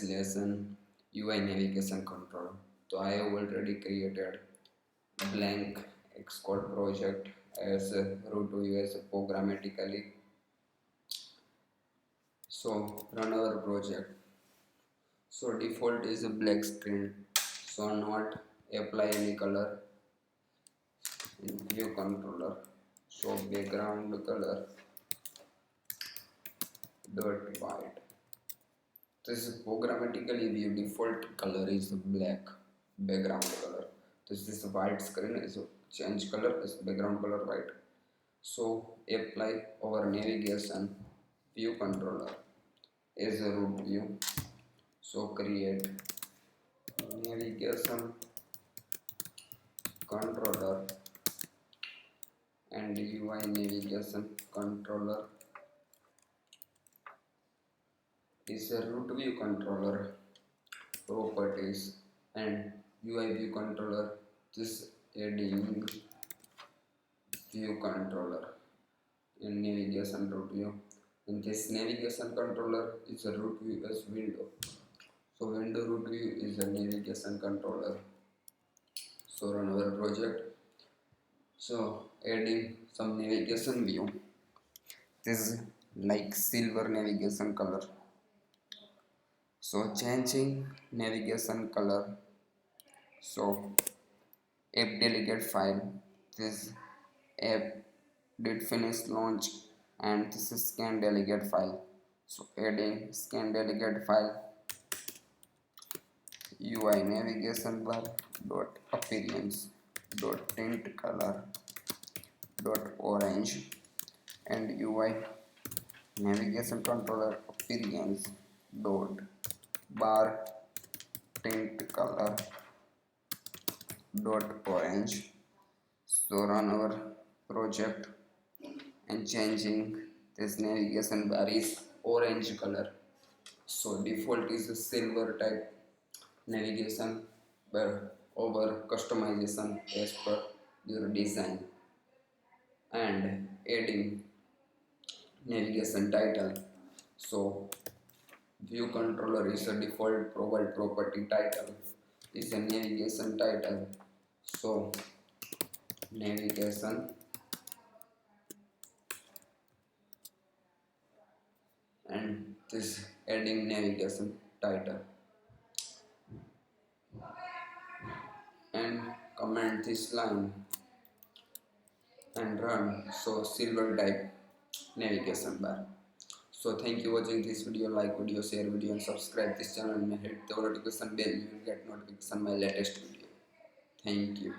lesson UI navigation control. So I have already created a blank Xcode project as root to US programmatically. So run our project. So default is a black screen. So not apply any color in view controller. So background color dot white. This is programmatically view default color is black background color. This is white screen is change color is background color white. So apply our navigation view controller as a root view. So create navigation controller and UI navigation controller is a root view controller properties and UI view controller this adding view controller in navigation root view, and this navigation controller is a root view as window. So window root view is a navigation controller. So run our project. So adding some navigation view. This is like silver navigation color. So changing navigation color. So app delegate file. This app did finish launch and this is scan delegate file. So adding scan delegate file UI navigation bar dot appearance dot tint color dot orange and UI navigation controller appearance dot bar tint color dot orange. So run our project and changing this navigation bar is orange color. So default is a silver type navigation bar over customization as per your design, and adding navigation title. So view controller is a default provide property title is a navigation title. So navigation and this adding navigation title and comment this line and run. So silver type navigation bar. So thank you for watching this video. Like video, share video and subscribe this channel and hit the notification bell. You will get notification my latest video. Thank you.